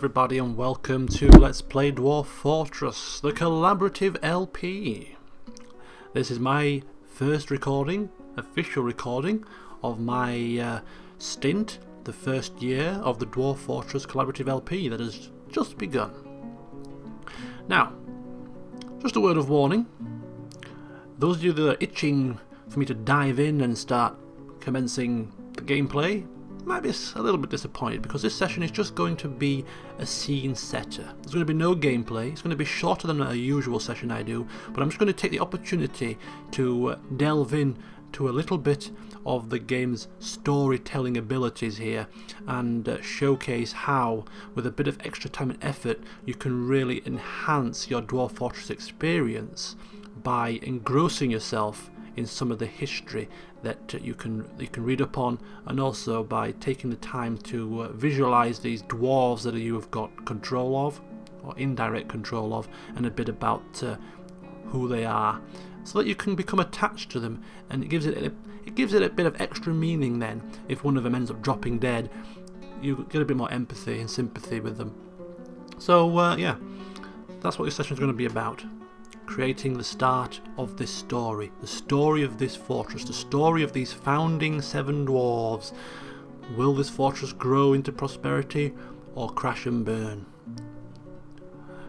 everybody and welcome to Let's Play Dwarf Fortress, the collaborative LP. This is my first recording, official recording, of my stint, the first year of the Dwarf Fortress collaborative LP that has just begun. Now, just a word of warning, those of you that are itching for me to dive in and start commencing the gameplay might be a little bit disappointed, because this session is just going to be a scene setter. There's going to be no gameplay. It's going to be shorter than a usual session I do, but I'm just going to take the opportunity to delve in to a little bit of the game's storytelling abilities here and showcase how, with a bit of extra time and effort, you can really enhance your Dwarf Fortress experience by engrossing yourself in some of the history that you can read upon, and also by taking the time to visualize these dwarves that you have got control of, or indirect control of, and a bit about who they are, so that you can become attached to them, and it gives it a bit of extra meaning. Then, if one of them ends up dropping dead, you get a bit more empathy and sympathy with them. So yeah, that's what this session is going to be about. Creating the start of this story, the story of this fortress, the story of these founding 7 dwarves. Will this fortress grow into prosperity or crash and burn?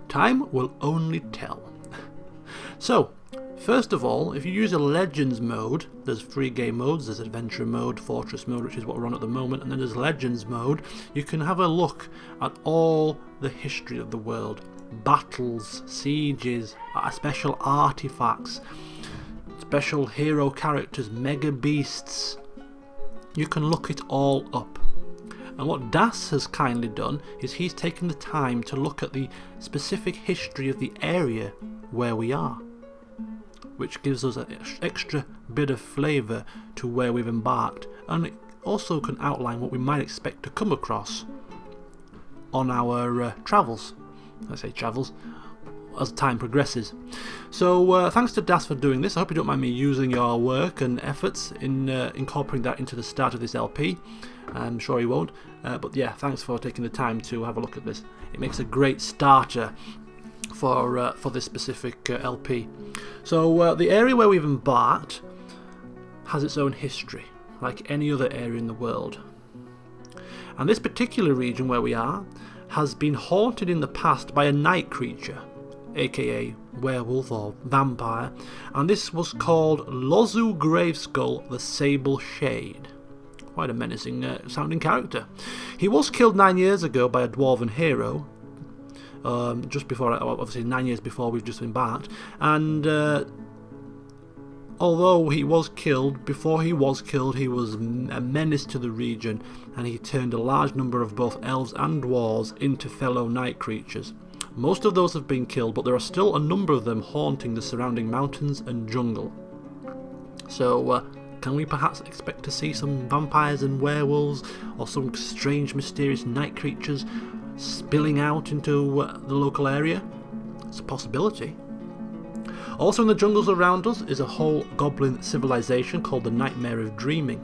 Time will only tell. So, first of all, if you use a Legends mode, there's 3 game modes. There's Adventure mode, Fortress mode, which is what we're on at the moment, and then there's Legends mode. You can have a look at all the history of the world. Battles, sieges, special artifacts, special hero characters, mega beasts. You can look it all up. And what Das has kindly done is he's taken the time to look at the specific history of the area where we are, which gives us an extra bit of flavour to where we've embarked, and it also can outline what we might expect to come across on our travels. I say travels, as time progresses. So thanks to Das for doing this. I hope you don't mind me using your work and efforts in incorporating that into the start of this LP. I'm sure you won't, but yeah, thanks for taking the time to have a look at this. It makes a great starter for this specific LP. So the area where we've embarked has its own history, like any other area in the world. And this particular region where we are has been haunted in the past by a night creature, aka werewolf or vampire, and this was called Lozu Graveskull the Sable Shade. Quite a menacing sounding character. He was killed 9 years ago by a dwarven hero, just before, obviously 9 years before we've just embarked, and although he was killed, before he was killed, he was a menace to the region, and he turned a large number of both elves and dwarves into fellow night creatures. Most of those have been killed, but there are still a number of them haunting the surrounding mountains and jungle. So, can we perhaps expect to see some vampires and werewolves, or some strange mysterious night creatures spilling out into the local area? It's a possibility. Also in the jungles around us is a whole goblin civilization called the Nightmare of Dreaming.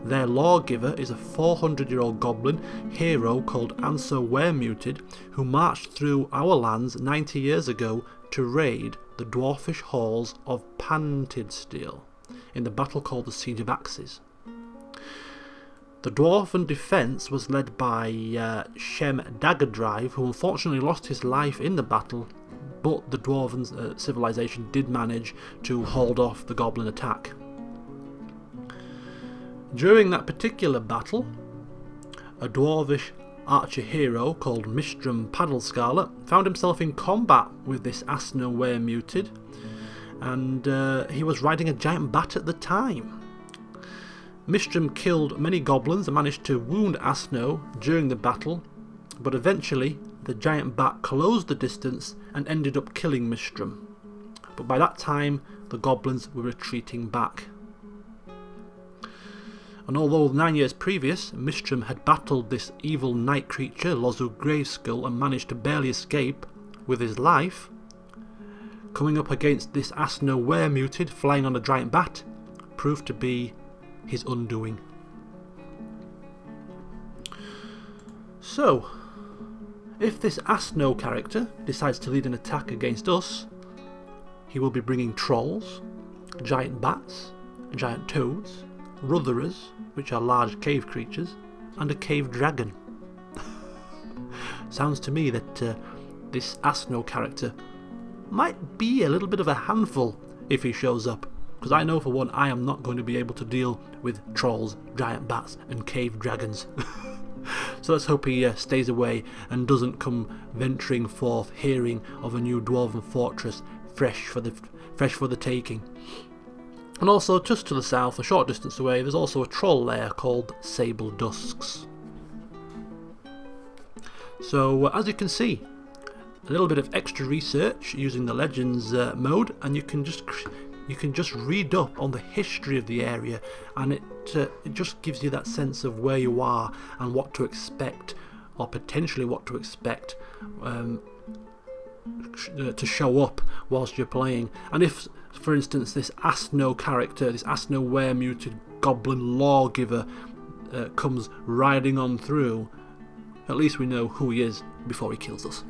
Their lawgiver is a 400-year-old goblin hero called Anso Weremuted, who marched through our lands 90 years ago to raid the dwarfish halls of Pantidsteel in the battle called the Siege of Axes. The dwarven defence was led by Shem Daggerdrive, who unfortunately lost his life in the battle, but the dwarven civilization did manage to hold off the goblin attack. During that particular battle, a dwarvish archer hero called Mistrum Paddlescarlet found himself in combat with this Asno Weremuted, and he was riding a giant bat at the time. Mistrum killed many goblins and managed to wound Asno during the battle, but eventually the giant bat closed the distance and ended up killing Mistrum. But by that time the goblins were retreating back. And although 9 years previous Mistrum had battled this evil night creature Lozu Graveskull and managed to barely escape with his life, coming up against this Asno Weremuted flying on a giant bat proved to be his undoing. So, if this Asno character decides to lead an attack against us, he will be bringing trolls, giant bats, giant toads, rutherers, which are large cave creatures, and a cave dragon. Sounds to me that this Asno character might be a little bit of a handful if he shows up, because I know for one I am not going to be able to deal with trolls, giant bats and cave dragons. So let's hope he stays away and doesn't come venturing forth hearing of a new dwarven fortress fresh for the taking. And also just to the south, a short distance away, there's also a troll lair called Sable Dusks. So as you can see, a little bit of extra research using the Legends mode, and you can just read up on the history of the area, and it just gives you that sense of where you are and what to expect, or potentially what to expect to show up whilst you're playing. And if, for instance, this Asno character, this Asno were-muted goblin lawgiver comes riding on through, at least we know who he is before he kills us.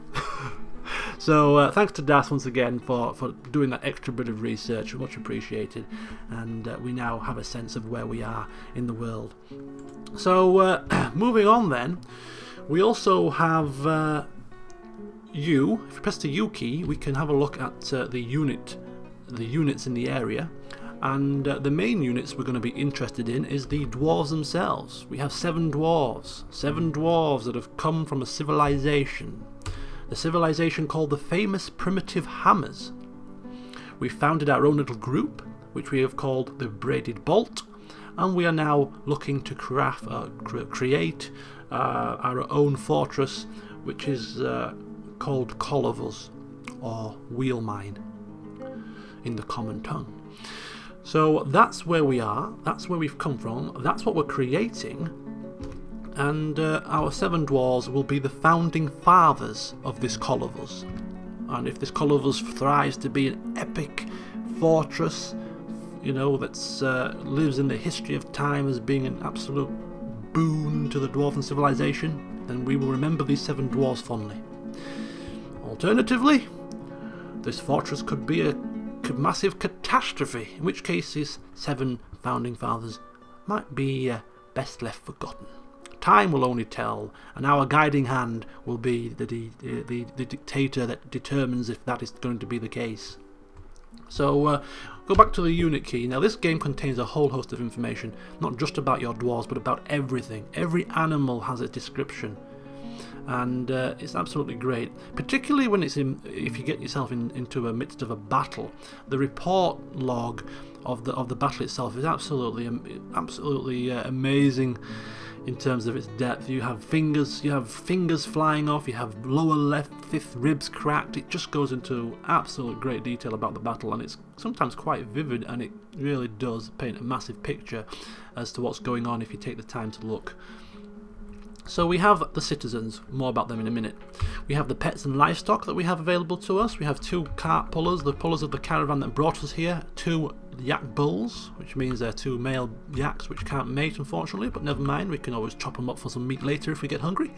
So thanks to Das once again for doing that extra bit of research, much appreciated, and we now have a sense of where we are in the world. So moving on then, we also have U. If you press the U key, we can have a look at the units in the area. And the main units we're going to be interested in is the dwarves themselves. We have 7 dwarves that have come from a civilization. The civilization called the famous Primitive Hammers. We founded our own little group, which we have called the Braided Bolt, and we are now looking to create our own fortress, which is called Colivus, or Wheel Mine in the common tongue. So that's where we are, that's where we've come from, that's what we're creating, and our 7 dwarves will be the founding fathers of this Colivus. And if this Colivus thrives to be an epic fortress, you know, that lives in the history of time as being an absolute boon to the dwarven civilization, then we will remember these 7 dwarves fondly. Alternatively, this fortress could be a massive catastrophe, in which case his 7 founding fathers might be best left forgotten. Time will only tell, and our guiding hand will be the dictator that determines if that is going to be the case. So go back to the unit key. Now this game contains a whole host of information, not just about your dwarves, but about everything. Every animal has a description, and it's absolutely great, particularly when if you get yourself into the midst of a battle. The report log of the battle itself is absolutely amazing in terms of its depth. You have fingers flying off, you have lower left 5th ribs cracked. It just goes into absolute great detail about the battle, and it's sometimes quite vivid, and it really does paint a massive picture as to what's going on if you take the time to look. So we have the citizens, more about them in a minute. We have the pets and livestock that we have available to us. We have 2 cart pullers, the pullers of the caravan that brought us here, 2 yak bulls, which means they're 2 male yaks which can't mate, unfortunately, but never mind, we can always chop them up for some meat later if we get hungry.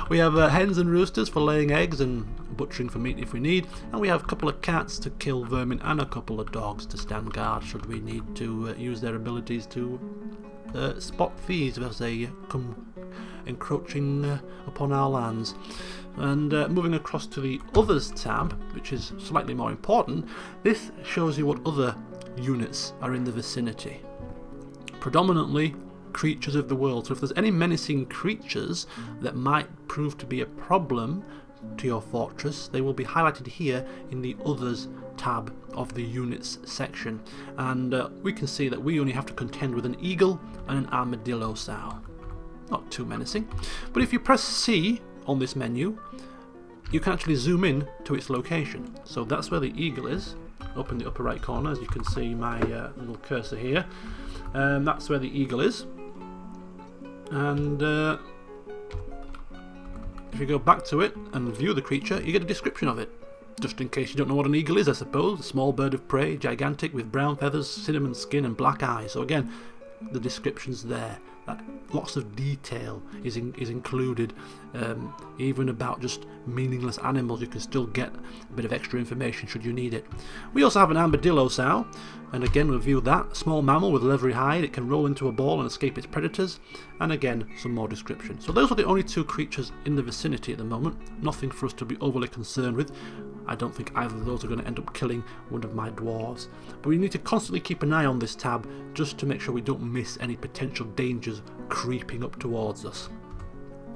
We have hens and roosters for laying eggs and butchering for meat if we need, and we have a couple of cats to kill vermin and a couple of dogs to stand guard should we need to use their abilities to spot thieves as they come encroaching upon our lands. And moving across to the Others tab, which is slightly more important, this shows you what other units are in the vicinity. Predominantly creatures of the world, so if there's any menacing creatures that might prove to be a problem to your fortress, they will be highlighted here in the Others tab of the Units section, and we can see that we only have to contend with an eagle and an armadillo sow. Not too menacing, but if you press C on this menu, you can actually zoom in to its location. So that's where the eagle is, up in the upper right corner, as you can see my little cursor here. That's where the eagle is, and if you go back to it and view the creature, you get a description of it. Just in case you don't know what an eagle is, I suppose. A small bird of prey, gigantic, with brown feathers, cinnamon skin and black eyes. So again, the descriptions there. That lots of detail is included, even about just meaningless animals. You can still get a bit of extra information should you need it. We also have an armadillo sow, and again we'll view that. Small mammal with leathery hide, it can roll into a ball and escape its predators, and again some more description. So those are the only two creatures in the vicinity at the moment, nothing for us to be overly concerned with. I don't think either of those are going to end up killing one of my dwarves, but we need to constantly keep an eye on this tab just to make sure we don't miss any potential dangers creeping up towards us.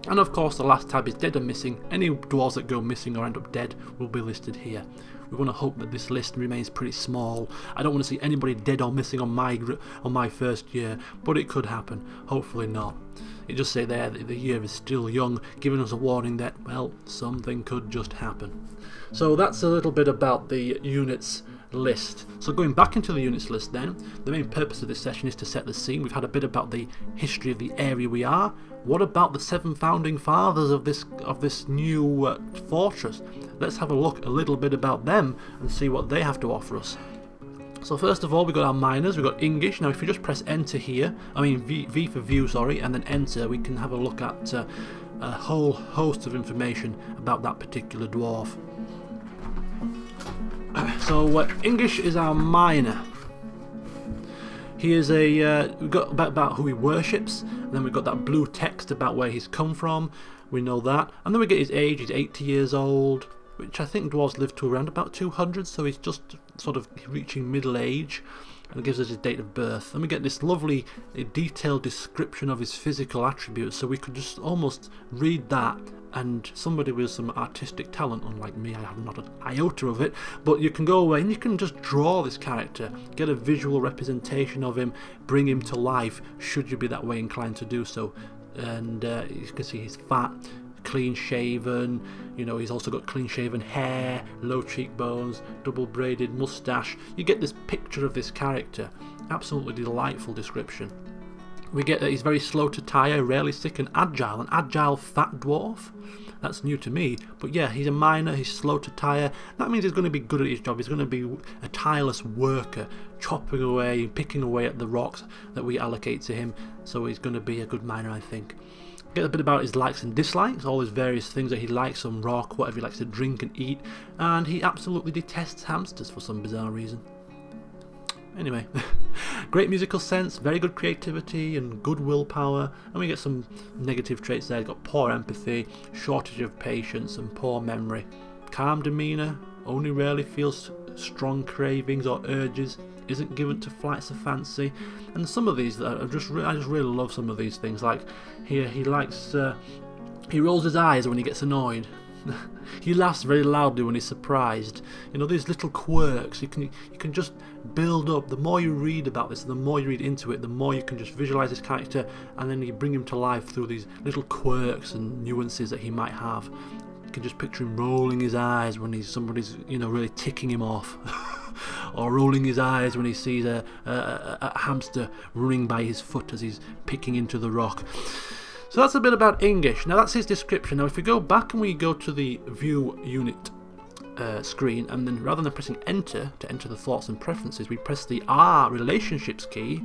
And of course the last tab is dead or missing. Any dwarves that go missing or end up dead will be listed here. We want to hope that this list remains pretty small. I don't want to see anybody dead or missing on my first year, but it could happen. Hopefully not. It just say there that the year is still young, giving us a warning that, well, something could just happen. So that's a little bit about the units list. So going back into the units list then, the main purpose of this session is to set the scene. We've had a bit about the history of the area we are. What about the 7 founding fathers of this new fortress? Let's have a look a little bit about them and see what they have to offer us. So first of all, we've got our miners, we've got English. Now if you just press enter here, V for view, sorry, and then enter, we can have a look at a whole host of information about that particular dwarf. So English is our miner. He is we've got about who he worships, and then we've got that blue text about where he's come from, we know that, and then we get his age, he's 80 years old, which I think dwarves live to around about 200, so he's just sort of reaching middle age, and it gives us his date of birth. And we get this lovely detailed description of his physical attributes, so we could just almost read that, and somebody with some artistic talent, unlike me, I have not an iota of it, but you can go away and you can just draw this character, get a visual representation of him, bring him to life, should you be that way inclined to do so. And you can see he's fat, clean shaven, he's also got clean shaven hair, low cheekbones, double braided moustache. You get this picture of this character. Absolutely delightful description. We get that he's very slow to tire, rarely sick, and agile. An agile fat dwarf. That's new to me, but yeah, he's a miner, he's slow to tire. That means he's going to be good at his job. He's going to be a tireless worker, chopping away, picking away at the rocks that we allocate to him. So he's going to be a good miner, I think. Get a bit about his likes and dislikes, all his various things that he likes, some rock, whatever he likes to drink and eat, and he absolutely detests hamsters for some bizarre reason. Anyway, great musical sense, very good creativity and good willpower, and we get some negative traits there. He's got poor empathy, shortage of patience and poor memory. Calm demeanour, only rarely feels strong cravings or urges, isn't given to flights of fancy, and some of these I just really love some of these things. Like here, he rolls his eyes when he gets annoyed. He laughs very loudly when he's surprised. These little quirks you can just build up. The more you read about this, the more you read into it, the more you can just visualize this character, and then you bring him to life through these little quirks and nuances that he might have. You can just picture him rolling his eyes when somebody's really ticking him off. Or rolling his eyes when he sees a hamster running by his foot as he's picking into the rock. So that's a bit about English. Now that's his description. Now if we go back and we go to the view unit screen, and then rather than pressing enter to enter the thoughts and preferences, we press the R relationships key,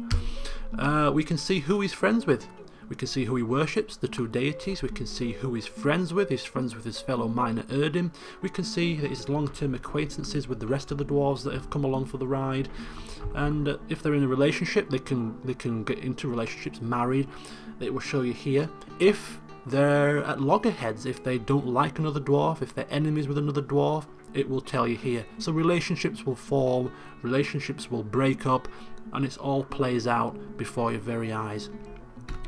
we can see who he's friends with. We can see who he worships, the 2 deities. We can see who he's friends with. He's friends with his fellow miner Erdim. We can see that his long-term acquaintances with the rest of the dwarves that have come along for the ride. And if they're in a relationship, they can get into relationships, married. It will show you here. If they're at loggerheads, if they don't like another dwarf, if they're enemies with another dwarf, it will tell you here. So relationships will form, relationships will break up, and it all plays out before your very eyes.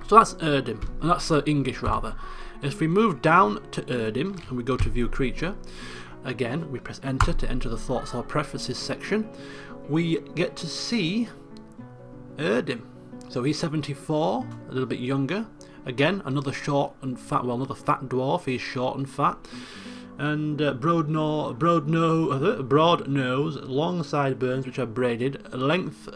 So that's Erdim, and that's English rather. If we move down to Erdim and we go to view creature, again we press enter to enter the thoughts or preferences section, we get to see Erdim. So he's 74, a little bit younger. Again, another short and fat, another fat dwarf. He's short and fat. And broad nose, long sideburns which are braided,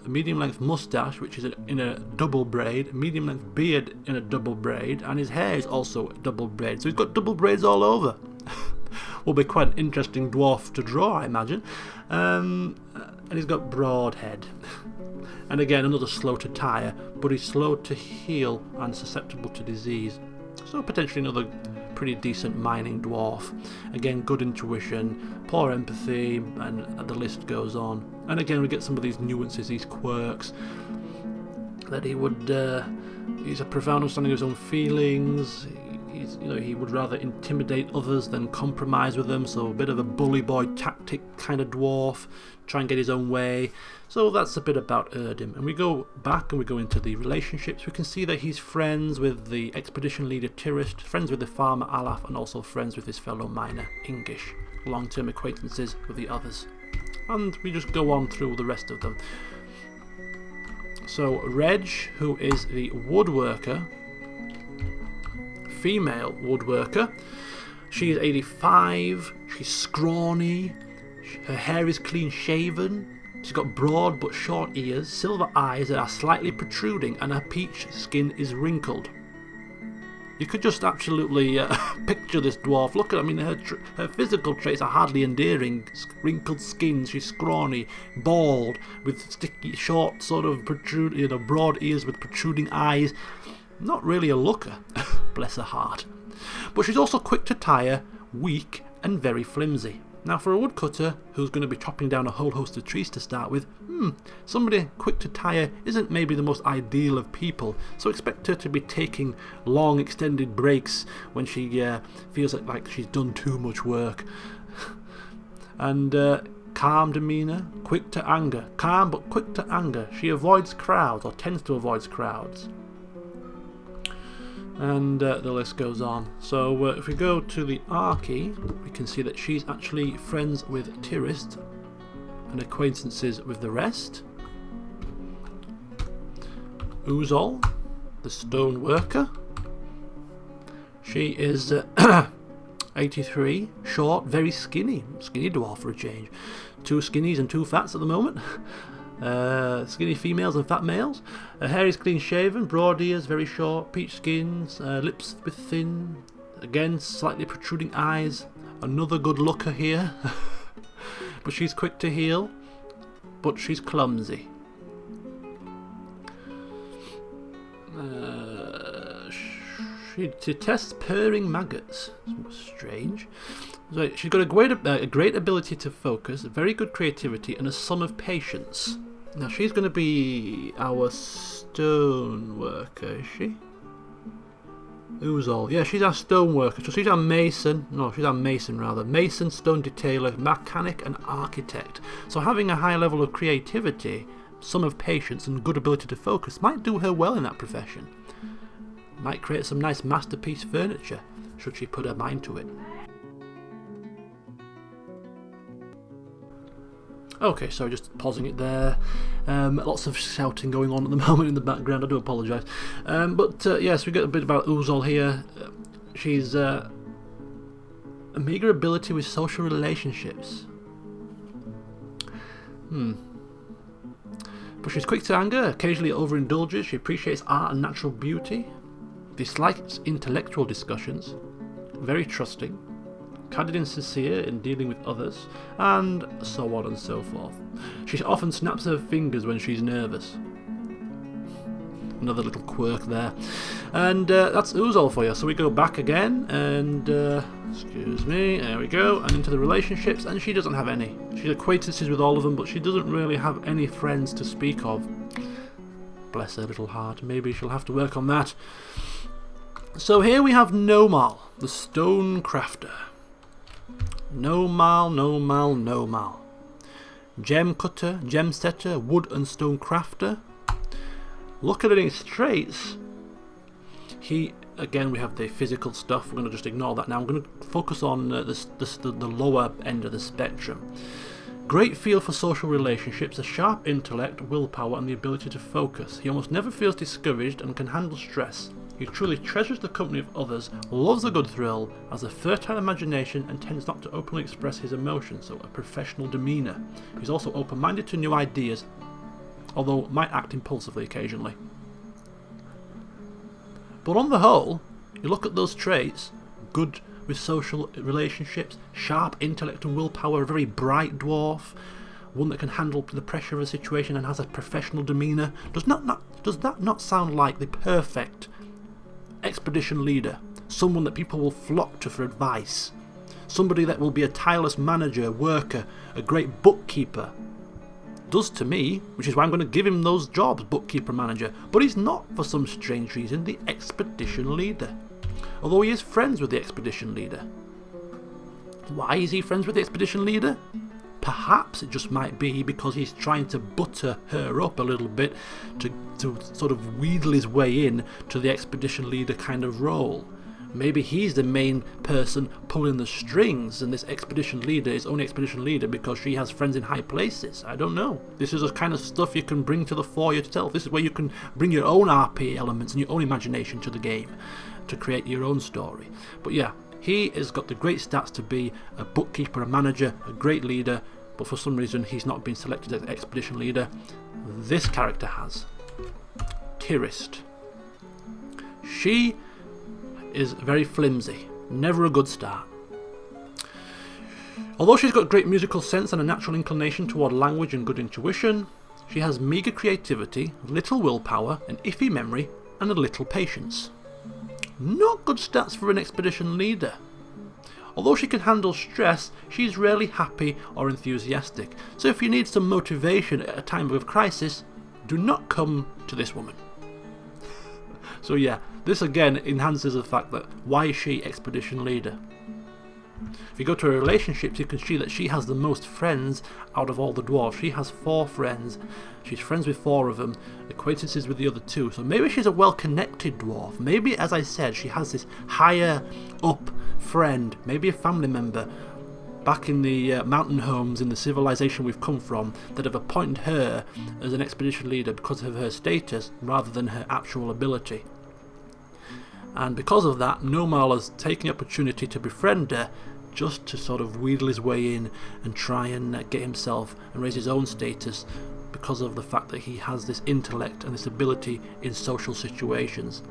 medium length moustache which is in a double braid, medium length beard in a double braid, and his hair is also double braid. So he's got double braids all over. Will be quite an interesting dwarf to draw, I imagine. And he's got broad head. And again, another slow to tire, but he's slow to heal and susceptible to disease. So potentially another pretty decent mining dwarf. Again, good intuition, poor empathy, and the list goes on. And again, we get some of these nuances, these quirks, that he would, he's a profound understanding of his own feelings. He would rather intimidate others than compromise with them, so a bit of a bully boy tactic kind of dwarf, try and get his own way. So that's a bit about Erdim. And we go back and we go into the relationships. We can see that he's friends with the expedition leader Tirist, friends with the farmer Alaf, and also friends with his fellow miner Ingish. Long-term acquaintances with the others. And we just go on through the rest of them. So Reg, who is the woodworker, female woodworker. She is 85, she's scrawny, her hair is clean shaven, she's got broad but short ears, silver eyes that are slightly protruding, and her peach skin is wrinkled. You could just absolutely picture this dwarf. Look at, her physical traits are hardly endearing. Wrinkled skin, she's scrawny, bald, with sticky, short, sort of broad ears with protruding eyes. Not really a looker, bless her heart. But she's also quick to tire, weak, and very flimsy. Now for a woodcutter who's going to be chopping down a whole host of trees to start with, somebody quick to tire isn't maybe the most ideal of people, so expect her to be taking long extended breaks when she feels like she's done too much work. And calm demeanour, quick to anger. Calm but quick to anger. She avoids crowds, or tends to avoid crowds. And the list goes on. So if we go to the Archie, we can see that she's actually friends with Tirist and acquaintances with the rest. Uzol, the stone worker. She is 83, short, very skinny dwarf for a change. 2 skinnies and 2 fats at the moment. Skinny females and fat males. Her hair is clean shaven, broad ears, very short, peach skins, lips a bit thin, again slightly protruding eyes. Another good looker here. But she's quick to heal, but she's clumsy. She detests purring maggots. Strange. So she's got a great ability to focus, very good creativity, and a sum of patience. Now she's going to be our stone worker, is she? Uzol. Yeah, she's our stone worker. So she's our mason. No, she's our mason rather. Mason, stone detailer, mechanic, and architect. So having a high level of creativity, sum of patience, and good ability to focus might do her well in that profession. Might create some nice masterpiece furniture, should she put her mind to it. Okay, so just pausing it there. Lots of shouting going on at the moment in the background, I do apologise. Yes, we get a bit about Uzol here. She's a meagre ability with social relationships. But she's quick to anger, occasionally overindulges, she appreciates art and natural beauty, dislikes intellectual discussions, very trusting, candid and sincere in dealing with others, and so on and so forth. She often snaps her fingers when she's nervous. Another little quirk there. And that's Uzol for you. So we go back again, and excuse me, there we go, and into the relationships, and she doesn't have any. She's acquaintances with all of them, but she doesn't really have any friends to speak of. Bless her little heart, maybe she'll have to work on that. So here we have Nomal, the stone crafter. Nomal. Gem cutter, gem setter, wood and stone crafter. Look at his traits. Again, we have the physical stuff. We're going to just ignore that now. I'm going to focus on the lower end of the spectrum. Great feel for social relationships, a sharp intellect, willpower, and the ability to focus. He almost never feels discouraged and can handle stress. He truly treasures the company of others, loves a good thrill, has a fertile imagination, and tends not to openly express his emotions, so a professional demeanour. He's also open-minded to new ideas, although might act impulsively occasionally. But on the whole, you look at those traits, good with social relationships, sharp intellect and willpower, a very bright dwarf, one that can handle the pressure of a situation and has a professional demeanour. Does that not sound like the perfect expedition leader? Someone that people will flock to for advice. Somebody that will be a tireless manager, worker, a great bookkeeper. Does to me, which is why I'm going to give him those jobs, bookkeeper, manager. But he's not, for some strange reason, the expedition leader. Although he is friends with the expedition leader. Why is he friends with the expedition leader? Perhaps it just might be because he's trying to butter her up a little bit to sort of wheedle his way in to the expedition leader kind of role. Maybe he's the main person pulling the strings, and this expedition leader is only expedition leader because she has friends in high places. I don't know. This is the kind of stuff you can bring to the fore yourself. This is where you can bring your own RP elements and your own imagination to the game to create your own story. But yeah, he has got the great stats to be a bookkeeper, a manager, a great leader, but for some reason he's not been selected as expedition leader. This character has. Tirist. She is very flimsy, never a good start. Although she's got great musical sense and a natural inclination toward language and good intuition, she has meagre creativity, little willpower, an iffy memory, and a little patience. Not good stats for an expedition leader. Although she can handle stress, she's rarely happy or enthusiastic, so if you need some motivation at a time of crisis, do not come to this woman. So yeah, this again enhances the fact that why is she expedition leader? If you go to her relationships, you can see that she has the most friends out of all the dwarves. She has 4 friends. She's friends with 4 of them, acquaintances with the other 2. So maybe she's a well-connected dwarf. Maybe, as I said, she has this higher up friend, maybe a family member back in the mountain homes in the civilization we've come from that have appointed her as an expedition leader because of her status rather than her actual ability. And because of that, Nomal has taken the opportunity to befriend her just to sort of wheedle his way in and try and get himself and raise his own status because of the fact that he has this intellect and this ability in social situations.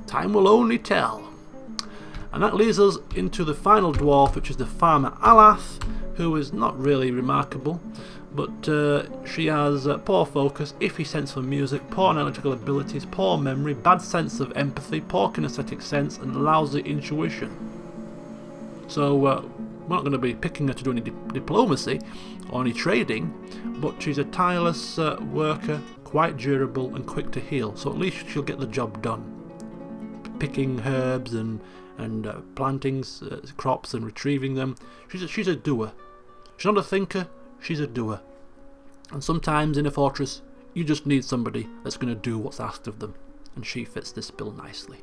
Time will only tell. And that leads us into the final dwarf, which is the farmer Alath, who is not really remarkable, but she has poor focus, iffy sense for music, poor analytical abilities, poor memory, bad sense of empathy, poor kinesthetic sense, and lousy intuition. So we're not going to be picking her to do any diplomacy or any trading, but she's a tireless worker, quite durable and quick to heal, so at least she'll get the job done. Picking herbs and planting crops and retrieving them. She's a doer. She's not a thinker, she's a doer. And sometimes in a fortress, you just need somebody that's going to do what's asked of them. And she fits this bill nicely.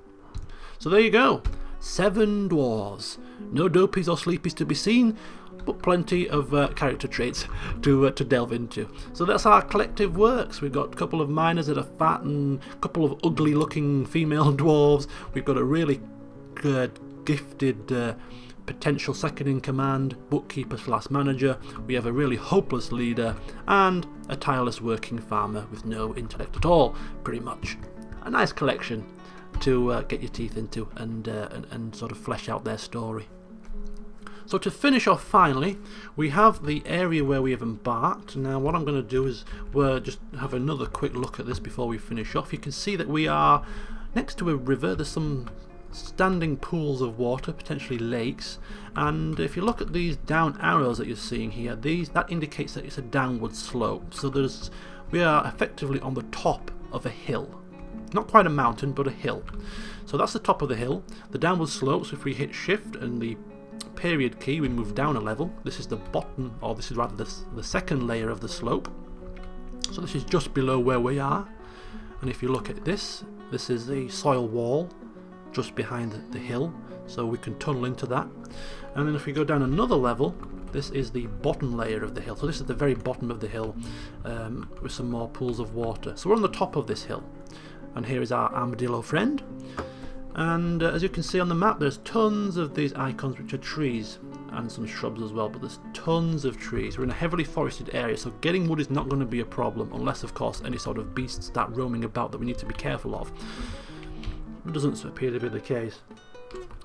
So there you go. 7 dwarves. No dopies or sleepies to be seen, but plenty of character traits to delve into. So that's how our collective works. We've got a couple of miners that are fat and a couple of ugly looking female dwarves. We've got a really gifted potential second in command, bookkeeper / manager. We have a really hopeless leader and a tireless working farmer with no intellect at all, pretty much. A nice collection to get your teeth into and sort of flesh out their story. So to finish off finally, we have the area where we have embarked. Now what I'm going to do is we'll just have another quick look at this before we finish off. You can see that we are next to a river. There's some standing pools of water, potentially lakes, and if you look at these down arrows that you're seeing here, that indicates that it's a downward slope. So we are effectively on the top of a hill. Not quite a mountain, but a hill. So that's the top of the hill. The downward slopes, if we hit shift and the period key, we move down a level. This is the bottom, or this is rather the second layer of the slope. So this is just below where we are. And if you look at this is the soil wall just behind the hill, so we can tunnel into that. And then if we go down another level, this is the bottom layer of the hill. So this is the very bottom of the hill with some more pools of water. So we're on the top of this hill, and here is our armadillo friend. And as you can see on the map, there's tons of these icons which are trees and some shrubs as well, but there's tons of trees. We're in a heavily forested area, so getting wood is not going to be a problem, unless of course any sort of beasts start roaming about that we need to be careful of. It doesn't appear to be the case.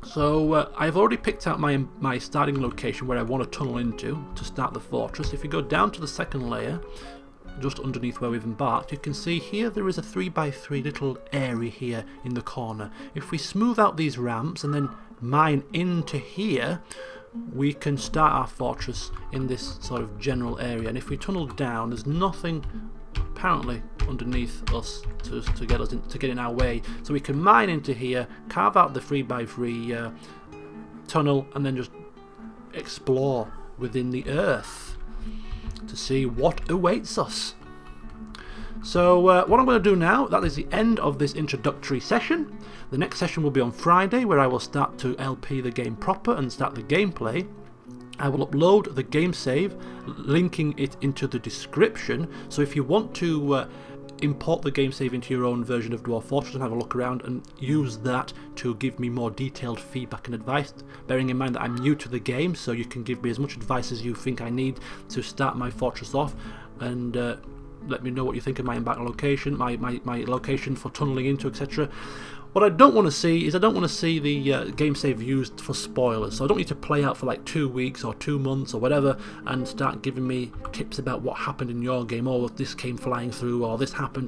So I've already picked out my starting location where I want to tunnel into to start the fortress. If you go down to the second layer, just underneath where we've embarked, you can see here there is a 3x3 little area here in the corner. If we smooth out these ramps and then mine into here, we can start our fortress in this sort of general area. And if we tunnel down, there's nothing apparently underneath us to get in our way, so we can mine into here, carve out the 3x3 tunnel, and then just explore within the earth to see what awaits us. So what I'm going to do now, that is the end of this introductory session. The next session will be on Friday, where I will start to LP the game proper and start the gameplay. I will upload the game save, linking it into the description, so if you want to import the game save into your own version of Dwarf Fortress and have a look around and use that to give me more detailed feedback and advice, bearing in mind that I'm new to the game, so you can give me as much advice as you think I need to start my fortress off, and let me know what you think of my embark location, my location for tunneling into, etc. What I don't want to see is, I don't want to see the game save used for spoilers. So I don't need to play out for like 2 weeks or 2 months or whatever and start giving me tips about what happened in your game, or this came flying through, or this happened,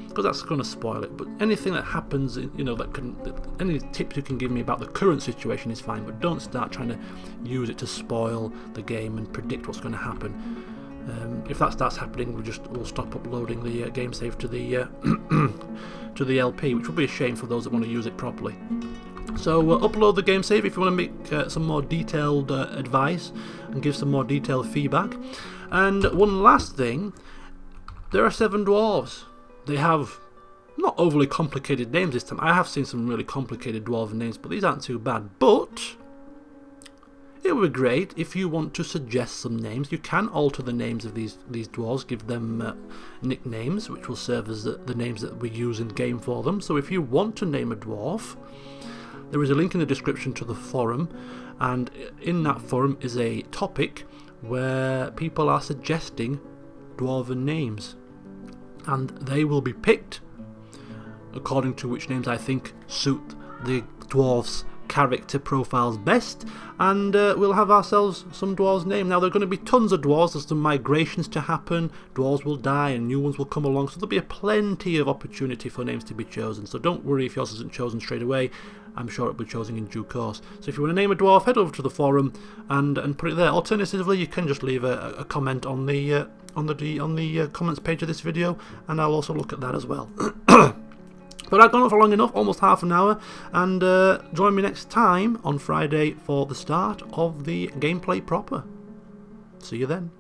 because that's going to spoil it. But anything that happens, you know, any tips you can give me about the current situation is fine, but don't start trying to use it to spoil the game and predict what's going to happen. If that starts happening, we'll stop uploading the game save to the to the LP, which will be a shame for those that want to use it properly. So upload the game save if you want to make some more detailed advice and give some more detailed feedback. And one last thing, there are 7 dwarves. They have not overly complicated names this time. I have seen some really complicated dwarven names, but these aren't too bad. But it would be great if you want to suggest some names. You can alter the names of these dwarves, give them nicknames, which will serve as the names that we use in game for them. So if you want to name a dwarf, there is a link in the description to the forum, and in that forum is a topic where people are suggesting dwarven names, and they will be picked according to which names I think suit the dwarves' character profiles best, and we'll have ourselves some dwarves named. Now there are going to be tons of dwarves, there's some migrations to happen, dwarves will die and new ones will come along, so there'll be plenty of opportunity for names to be chosen, so don't worry if yours isn't chosen straight away. I'm sure it'll be chosen in due course. So if you want to name a dwarf, head over to the forum and put it there. Alternatively, you can just leave a comment on the comments page of this video, and I'll also look at that as well. But I've gone on for long enough, almost half an hour, and join me next time on Friday for the start of the gameplay proper. See you then.